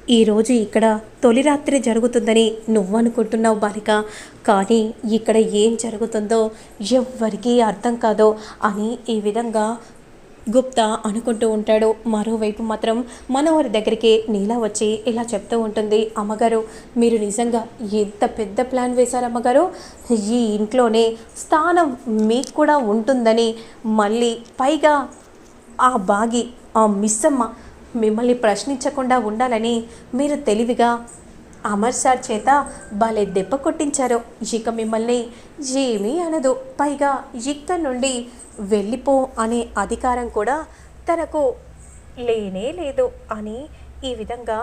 ఈరోజు ఇక్కడ తొలి రాత్రి జరుగుతుందని నువ్వు అనుకుంటున్నావు బాలిక, కానీ ఇక్కడ ఏం జరుగుతుందో ఎవ్వరికీ అర్థం కాదో అని ఈ విధంగా గుప్తా అనుకుంటూ ఉంటాడు. మరోవైపు మాత్రం మనోహర్ దగ్గరికి నీలా వచ్చి ఇలా చెప్తూ ఉంటుంది, అమ్మగారు మీరు నిజంగా ఎంత పెద్ద ప్లాన్ వేశారు అమ్మగారు. ఈ ఇంట్లోనే స్థానం మీకు కూడా ఉంటుందని, మళ్ళీ పైగా ఆ బాగి ఆ మిస్సమ్మ మిమ్మల్ని ప్రశ్నించకుండా ఉండాలని మీరు తెలివిగా అమర్ సార్ చేత భలే దెబ్బ కొట్టించారు. ఇక మిమ్మల్ని ఏమీ అనదు, పైగా ఇక్కడి నుండి వెళ్ళిపో అనే అధికారం కూడా తనకు లేనే లేదు అని ఈ విధంగా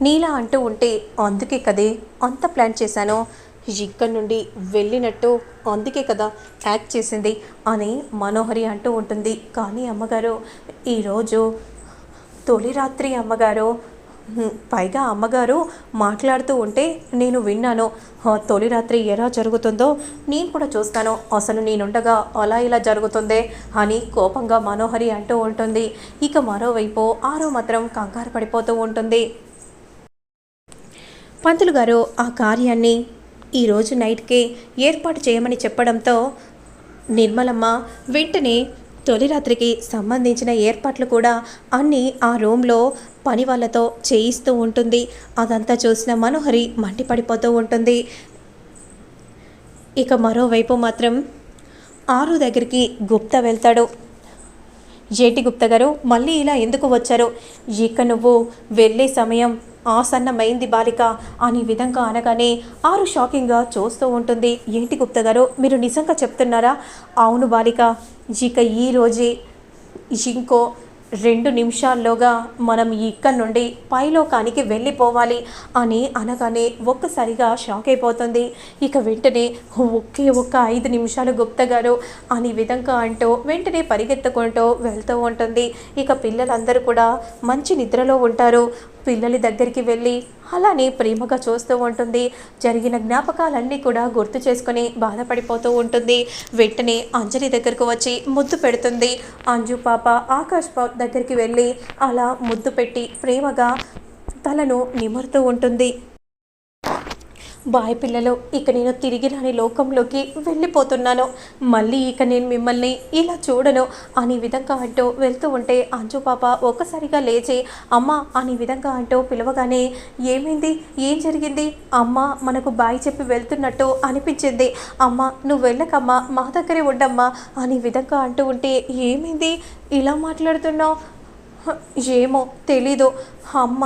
నీలా అంటూ ఉంటే, అందుకే కదే అంత ప్లాన్ చేశాను, ఇక్కడి నుండి వెళ్ళినట్టు అందుకే కదా యాక్ట్ చేసింది అని మనోహరి అంటూ ఉంటుంది. కానీ అమ్మగారు ఈరోజు తొలి రాత్రి అమ్మగారు, పైగా అమ్మగారు మాట్లాడుతూ ఉంటే నేను విన్నాను. తొలి రాత్రి ఎలా జరుగుతుందో నేను కూడా చూస్తాను, అసలు నేనుండగా అలా ఇలా జరుగుతుందే అని కోపంగా మనోహరి అంటూ ఉంటుంది. ఇక మరోవైపు ఆరో మాత్రం కంగారు పడిపోతూ ఉంటుంది. పంతులు గారు ఆ కార్యాన్ని ఈరోజు నైట్కే ఏర్పాటు చేయమని చెప్పడంతో నిర్మలమ్మ వెంటనే తొలి రాత్రికి సంబంధించిన ఏర్పాట్లు కూడా అన్నీ ఆ రూమ్లో పని వాళ్ళతో చేయిస్తూ ఉంటుంది. అదంతా చూసిన మనోహరి మండిపడిపోతూ ఉంటుంది. ఇక మరోవైపు మాత్రం ఆరు దగ్గరికి గుప్తా వెళ్తాడు. జేటి గుప్తా గారు మళ్ళీ ఇలా ఎందుకు వచ్చారు, ఇక నువ్వు వెళ్ళే సమయం ఆసన్నమైంది బాలిక అని విధంగా అనగానే ఆరు షాకింగ్గా చూస్తూ ఉంటుంది. ఏంటి గుప్తా గారు మీరు నిజంగా చెప్తున్నారా? అవును బాలిక, ఇక ఈరోజే ఇంకో 2 నిమిషాల్లోగా మనం ఇక్కడి నుండి పైలోకానికి వెళ్ళిపోవాలి అని అనగానే ఒక్కసారిగా షాక్ అయిపోతుంది. ఇక వెంటనే ఒక్క 5 నిమిషాలు గుప్తా గారు అని విధంగా అంటూ వెంటనే పరిగెత్తుకుంటూ వెళ్తూ ఉంటుంది. ఇక పిల్లలందరూ కూడా మంచి నిద్రలో ఉంటారు. పిల్లల దగ్గరికి వెళ్ళి అలానే ప్రేమగా చూస్తూ ఉంటుంది. జరిగిన జ్ఞాపకాలన్నీ కూడా గుర్తు చేసుకొని బాధపడిపోతూ ఉంటుంది. వెంటనే అంజలి దగ్గరకు వచ్చి ముద్దు పెడుతుంది. అంజు పాప ఆకాష్ దగ్గరికి వెళ్ళి అలా ముద్దు పెట్టి ప్రేమగా తలను నిమురుతూ ఉంటుంది. బాయ్ పిల్లలు, ఇక నేను తిరిగి రాని లోకంలోకి వెళ్ళిపోతున్నాను, మళ్ళీ ఇక నేను మిమ్మల్ని ఇలా చూడను అని విధంగా అంటూ వెళ్తూ ఉంటే అంజు పాప ఒక్కసారిగా లేచి అమ్మ అని విధంగా అంటూ పిలవగానే ఏమైంది, ఏం జరిగింది, అమ్మ మనకు బాయ్ చెప్పి వెళ్తున్నట్టు అనిపించింది, అమ్మ నువ్వు వెళ్ళకమ్మా మా దగ్గరే ఉండమ్మా అని విధంగా అంటూ ఉంటే ఏమైంది ఇలా మాట్లాడుతున్నావు, ఏమో తెలీదు, అమ్మ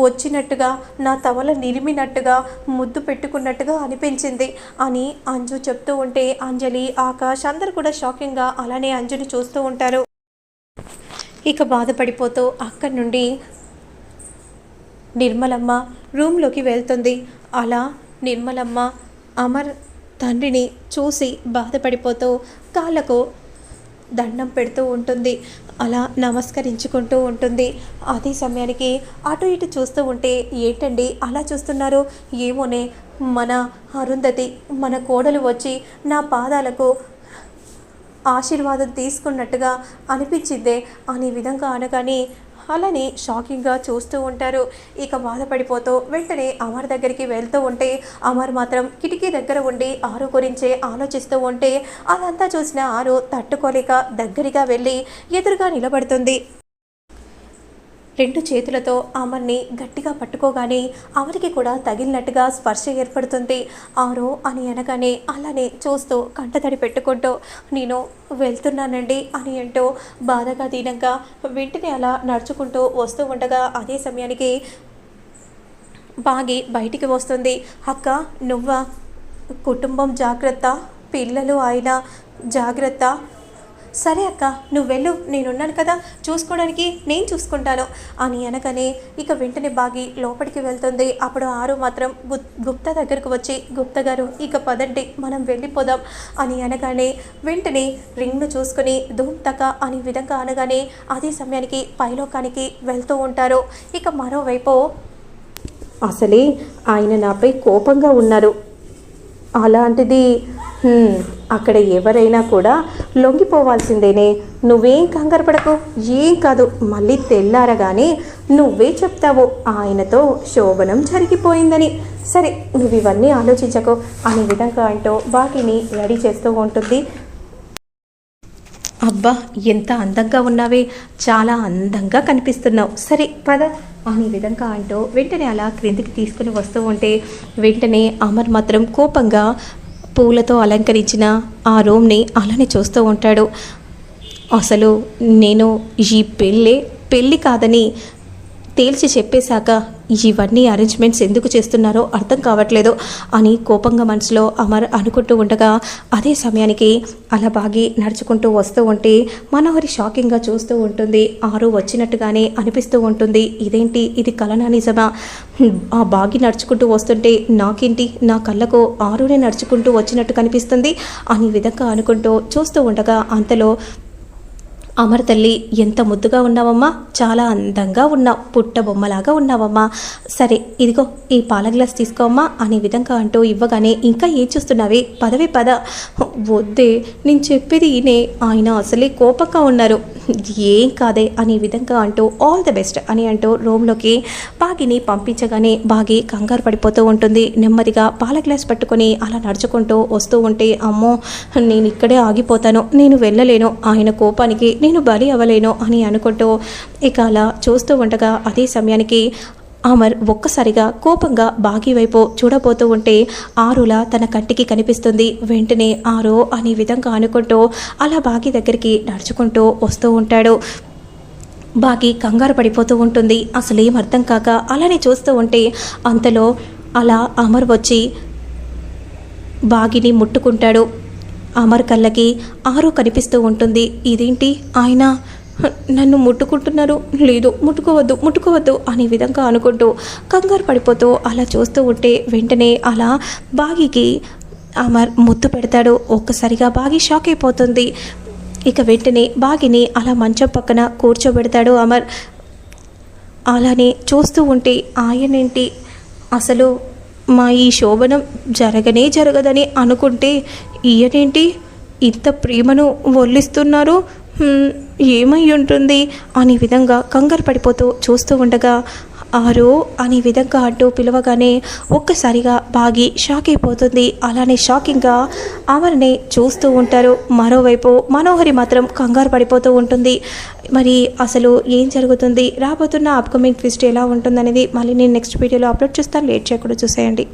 వచ్చినట్టుగా నా తవల నిరిమినట్టుగా ముద్దు పెట్టుకున్నట్టుగా అనిపించింది అని అంజు చెప్తూ ఉంటే అంజలి ఆకాష్ అందరూ కూడా షాకింగ్గా అలానే అంజుని చూస్తూ ఉంటారు. ఇక బాధపడిపోతూ అక్కడి నుండి నిర్మలమ్మ రూమ్లోకి వెళ్తుంది. అలా నిర్మలమ్మ అమర్ తండ్రిని చూసి బాధపడిపోతూ కాళ్ళకు దండం పెడుతూ ఉంటుంది. అలా నమస్కరించుకుంటూ ఉంటుంది. అదే సమయానికి అటు ఇటు చూస్తూ ఉంటే ఏంటండి అలా చూస్తున్నారు, ఏమోనే మన అరుంధతి మన కోడలు వచ్చి నా పాదాలకు ఆశీర్వాదం తీసుకున్నట్టుగా అనిపించిందే అని విధంగా అనగానే అలానే షాకింగ్గా చూస్తూ ఉంటారు. ఇక బాధపడిపోతూ వెంటనే అమర్ దగ్గరికి వెళ్తూ ఉంటే అమర్ మాత్రం కిటికీ దగ్గర ఉండి ఆరు గురించే ఆలోచిస్తూ ఉంటే అదంతా చూసిన ఆరు తట్టుకోలేక దగ్గరగా వెళ్ళి ఎదురుగా నిలబడుతుంది. 2 చేతులతో అమర్ని గట్టిగా పట్టుకోగానే అమరికి కూడా తగిలినట్టుగా స్పర్శ ఏర్పడుతుంది. ఆరో అని అనగానే అలానే చూస్తూ కంటతడి పెట్టుకుంటూ నేను వెళ్తున్నానండి అని అంటూ బాధగా దీనంగా వెంటనే అలా నడుచుకుంటూ వస్తూ ఉండగా అదే సమయానికి బాగి బయటికి వస్తుంది. అక్క నువ్వా, కుటుంబం జాగ్రత్త, పిల్లలు అయినా జాగ్రత్త, సరే అక్క నువ్వు వెళ్ళు, నేనున్నాను కదా చూసుకోవడానికి, నేను చూసుకుంటాను అని అనగానే ఇక వెంటనే బాగి లోపలికి వెళ్తుంది. అప్పుడు ఆరు మాత్రం గుప్తా దగ్గరకు వచ్చి గుప్తా గారు ఇక పదండి మనం వెళ్ళిపోదాం అని అనగానే వెంటనే రింగ్ను చూసుకొని ధూమ్ తక అని విధంగా అనగానే అదే సమయానికి పైలోకానికి వెళ్తూ ఉంటారు. ఇక మరోవైపు అసలే ఆయన నాపై కోపంగా ఉన్నారు, అలాంటిది అక్కడ ఎవరైనా కూడా లొంగిపోవాల్సిందేనే. నువ్వేం కంగారు పడకు, ఏం కాదు. మళ్ళీ తెల్లారగానే నువ్వే చెప్తావు ఆయనతో శోభనం జరిగిపోయిందని. సరే, నువ్వు ఇవన్నీ ఆలోచించకు అనే విధంగా అంటూ బాగిని రెడీ చేస్తూ ఉంటుంది. అబ్బా, ఎంత అందంగా ఉన్నావే, చాలా అందంగా కనిపిస్తున్నావు. సరే పద అనే విధంగా అంటూ వెంటనే అలా క్రిందికి తీసుకుని వస్తూ ఉంటే వెంటనే అమర్ మాత్రం కోపంగా పూలతో అలంకరించిన ఆ రూమ్ని అలానే చూస్తూ ఉంటాడు. అసలు నేను ఈ పెళ్ళి కాదని తేల్చి చెప్పేశాక ఇవన్నీ అరేంజ్మెంట్స్ ఎందుకు చేస్తున్నారో అర్థం కావట్లేదు అని కోపంగా మనసులో అమర్ అనుకుంటూ ఉండగా అదే సమయానికి అలా బాగి నడుచుకుంటూ వస్తూ ఉంటే మనోహరి షాకింగ్గా చూస్తూ ఉంటుంది. ఆరు వచ్చినట్టుగానే అనిపిస్తూ ఉంటుంది. ఇదేంటి, ఇది కలనా నిజమా? ఆ బాగి నడుచుకుంటూ వస్తుంటే నాకేంటి, నా కళ్ళకు ఆరునే నడుచుకుంటూ వచ్చినట్టు కనిపిస్తుంది అని విధంగా అనుకుంటూ చూస్తూ ఉండగా అంతలో అమర్ తల్లి, ఎంత ముద్దుగా ఉన్నావమ్మా, చాలా అందంగా ఉన్నావు, పుట్ట బొమ్మలాగా ఉన్నావమ్మా. సరే ఇదిగో ఈ పాల గ్లాస్ తీసుకోమ్మా అనే విధంగా అంటూ ఇవ్వగానే ఇంకా ఏం చూస్తున్నావే, పదవే పద. వద్దే, నేను చెప్పేది ఈయనే, ఆయన అసలే కోపంగా ఉన్నారు. ఏం కాదే అనే విధంగా అంటూ ఆల్ ది బెస్ట్ అని అంటూ రూమ్లోకి బాగిని పంపించగానే బాగి కంగారు పడిపోతూ ఉంటుంది. నెమ్మదిగా పాల గ్లాస్ పట్టుకొని అలా నడుచుకుంటూ వస్తూ ఉంటే అమ్మో, నేను ఇక్కడే ఆగిపోతాను, నేను వెళ్ళలేను, ఆయన కోపానికి నేను బలి అవ్వలేను అని అనుకుంటూ ఇక అలా చూస్తూ ఉండగా అదే సమయానికి అమర్ ఒక్కసారిగా కోపంగా బాగి వైపు చూడబోతూ ఉంటే ఆరులా తన కంటికి కనిపిస్తుంది. వెంటనే ఆరు అనే విధంగా అనుకుంటూ అలా బాగి దగ్గరికి నడుచుకుంటూ వస్తూ ఉంటాడు. బాగి కంగారు పడిపోతూ ఉంటుంది. అసలేం అర్థం కాక అలానే చూస్తూ ఉంటే అంతలో అలా అమర్ వచ్చి బాగిని ముట్టుకుంటాడు. అమర్ కళ్ళకి ఆరు కనిపిస్తూ ఉంటుంది. ఇదేంటి, ఆయన నన్ను ముట్టుకుంటున్నారు, లేదు ముట్టుకోవద్దు అనే విధంగా అనుకుంటూ కంగారు పడిపోతూ అలా చూస్తూ ఉంటే వెంటనే అలా బాగికి అమర్ ముద్దు పెడతాడు. ఒక్కసారిగా బాగి షాక్ అయిపోతుంది. ఇక వెంటనే బాగిని అలా మంచం పక్కన కూర్చోబెడతాడు అమర్. అలానే చూస్తూ ఉంటే ఆయనేంటి, అసలు మా ఈ శోభనం జరగదని అనుకుంటే ఈయనేంటి ఇంత ప్రేమను ఒల్లిస్తున్నారు, ఏమై ఉంటుంది అనే విధంగా కంగారు పడిపోతూ చూస్తూ ఉండగా ఆరు అనే విధంగా అంటూ పిలవగానే ఒక్కసారిగా బాగి షాక్ అయిపోతుంది. అలానే షాకింగ్గా అమర్ని చూస్తూ ఉంటారు. మరోవైపు మనోహరి మాత్రం కంగారు పడిపోతూ ఉంటుంది. మరి అసలు ఏం జరుగుతుంది, రాబోతున్న అప్కమింగ్ ట్విస్ట్ ఎలా ఉంటుందనేది మళ్ళీ నేను నెక్స్ట్ వీడియోలో అప్లోడ్ చేస్తాను. లేట్ చేయకుండా చూసేయండి.